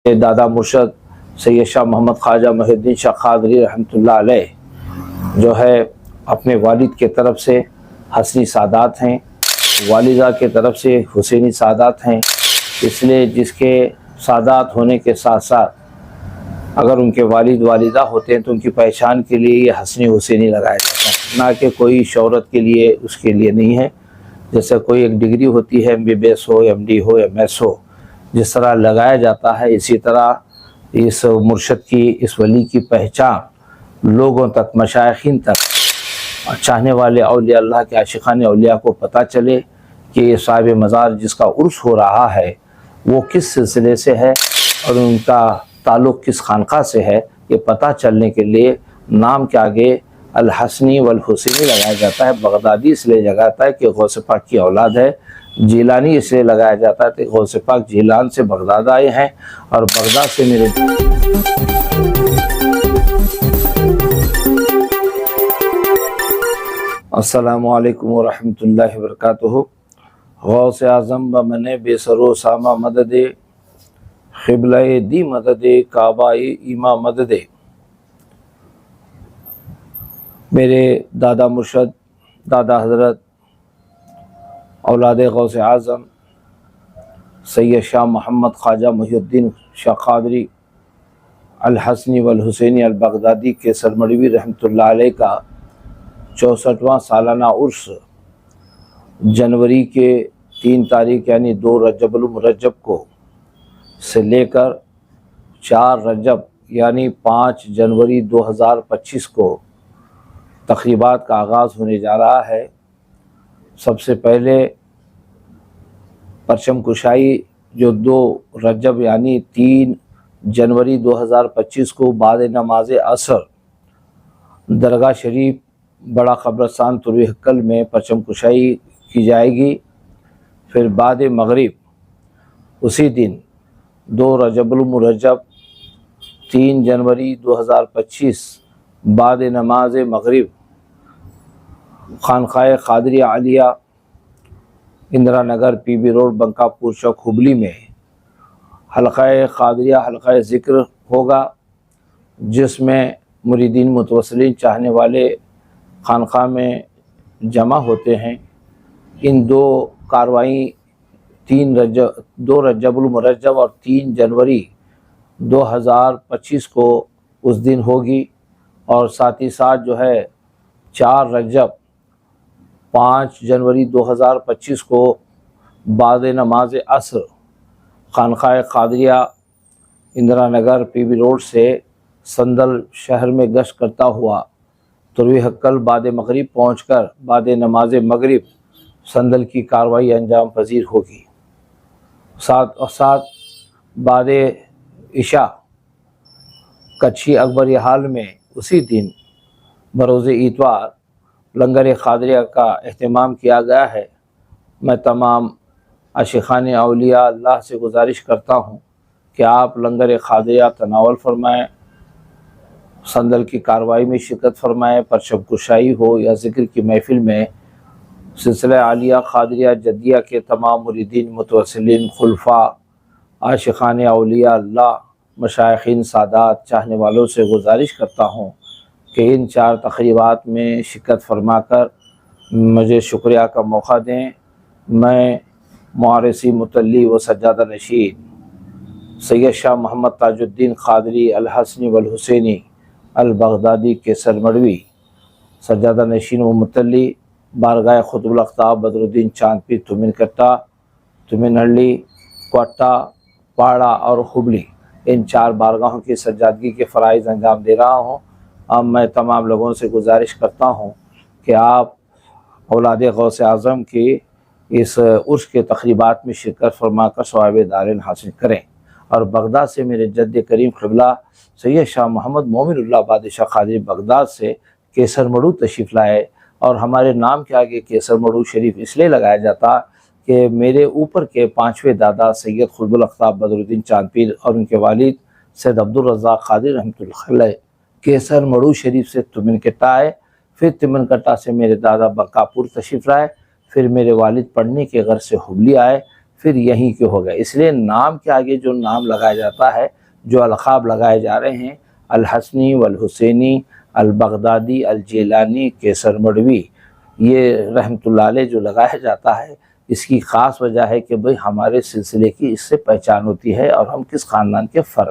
دادا مرشد سید شاہ محمد خواجہ محی الدین شاہ قادری رحمۃ اللہ علیہ جو ہے اپنے والد کے طرف سے حسنی سادات ہیں، والدہ کے طرف سے حسینی سادات ہیں، اس لیے جس کے سادات ہونے کے ساتھ ساتھ اگر ان کے والد والدہ ہوتے ہیں تو ان کی پہچان کے لیے یہ حسنی حسینی لگایا جاتا ہے، نہ کہ کوئی شہرت کے لیے، اس کے لیے نہیں ہے۔ جیسے کوئی ایک ڈگری ہوتی ہے، MBBS ہو، MD ہو، MS ہو، جس طرح لگایا جاتا ہے، اسی طرح اس مرشد کی، اس ولی کی پہچان لوگوں تک، مشائخین تک، چاہنے والے اولیاء اللہ کے عاشقان اولیاء کو پتہ چلے کہ یہ صاحب مزار جس کا عرس ہو رہا ہے وہ کس سلسلے سے ہے اور ان کا تعلق کس خانقاہ سے ہے، یہ پتہ چلنے کے لیے نام کے آگے الحسنی والحسینی لگایا جاتا ہے۔ بغدادی اس لیے لگاتا ہے کہ غوث پاک کی اولاد ہے، جیلانی اس لیے لگایا جاتا ہے کہ غوث پاک جیلان سے بغداد آئے ہیں اور بغداد سے میرے السلام علیکم ورحمۃ اللہ وبرکاتہ۔ غوث اعظم بمن بے سر و سامہ مدد، قبلہ دی مدد، کعبہ ایما مدد۔ میرے دادا مرشد، دادا حضرت، اولاد غوث اعظم سید شاہ محمد خواجہ محی الدین شاہ قادری الحسنی والحسینی البغدادی کے سرمڑوی رحمۃ اللہ علیہ کا 64واں سالانہ عرس جنوری کے 3 تاریخ یعنی 2 رجب المرجب کو سے لے کر 4 رجب یعنی 5 جنوری 2025 کو تقریبات کا آغاز ہونے جا رہا ہے۔ سب سے پہلے پرچم کشائی جو 2 رجب یعنی 3 جنوری 2025 کو بعد نماز عصر درگاہ شریف بڑا قبرستان طلوع حقل میں پرچم کشائی کی جائے گی۔ پھر بعد مغرب اسی دن 2 رجب المرجب 3 جنوری 2025 بعد نماز مغرب خانقاہ قادریہ عالیہ اندرا نگر PB روڈ بنکاپور چوک ہبلی میں حلقہ قادریہ حلقہ ذکر ہوگا، جس میں مریدین متوسلین چاہنے والے خانقاہ میں جمع ہوتے ہیں۔ ان 2 کارروائیں 2 رجب المرجب اور 3 جنوری 2025 کو اس دن ہوگی، اور ساتھ ہی ساتھ جو ہے 4 رجب 5 جنوری 2025 کو بعد نماز عصر خانقاہ قادریہ اندرا نگر PB روڈ سے سندل شہر میں گشت کرتا ہوا طلوع حقل بعد مغرب پہنچ کر بعد نماز مغرب سندل کی کارروائی انجام پذیر ہوگی۔ ساتھ بعد عشاء کچھی اکبری حال میں اسی دن بروز اتوار لنگر قادریہ کا اہتمام کیا گیا ہے۔ میں تمام عاشقان اولیاء اللہ سے گزارش کرتا ہوں کہ آپ لنگر قادریہ تناول فرمائیں، سندل کی کارروائی میں شرکت فرمائیں، پرچم کشائی ہو یا ذکر کی محفل میں سلسلہ عالیہ قادریہ جدیہ کے تمام مریدین متوسلین خلفاء عاشقان اولیاء اللہ مشائخین سادات چاہنے والوں سے گزارش کرتا ہوں کہ ان 4 تقریبات میں شرکت فرما کر مجھے شکریہ کا موقع دیں۔ میں معارضی متلی و سجادہ نشین سید شاہ محمد تاج الدین قادری الحسنی والحسینی البغدادی کے سرمڑوی سجادہ نشین و متلی بارگاہ خطب الاقطاب بدر الدین چاند پیر تمن کٹا، تمن ہلی، کوٹا، پاڑا اور ہبلی، ان 4 بارگاہوں کی سجادگی کے فرائض انجام دے رہا ہوں۔ اب میں تمام لوگوں سے گزارش کرتا ہوں کہ آپ اولاد غوث اعظم کی اس عرس کے تقریبات میں شرکت فرما کر ثواب دارین حاصل کریں، اور بغداد سے میرے جد کریم قبلہ سید شاہ محمد مومن اللہ بادشاہ قادری بغداد سے کیسر مڑو تشریف لائے۔ اور ہمارے نام کے آگے کیسر مڑو شریف اس لیے لگایا جاتا کہ میرے اوپر کے 5ویں دادا سید قطب الاقطاب بدر الدین چاند پیر اور ان کے والد سید عبدالرزاق قادری رحمۃ اللہ علیہ کیسر مڑو شریف سے تمن کٹا آئے، پھر تمن کٹا سے میرے دادا بنکاپور تشریف لائے، پھر میرے والد پڑھنے کے غرض سے ہبلی آئے، پھر یہیں کے ہو گئے۔ اس لیے نام کے آگے جو نام لگایا جاتا ہے، جو القاب لگائے جا رہے ہیں، الحسنی والحسینی، البغدادی، الجیلانی، کیسر مڑوی، یہ رحمۃ اللہ علیہ جو لگایا جاتا ہے، اس کی خاص وجہ ہے کہ بھئی ہمارے سلسلے کی اس سے پہچان ہوتی ہے اور ہم کس خاندان کے فرد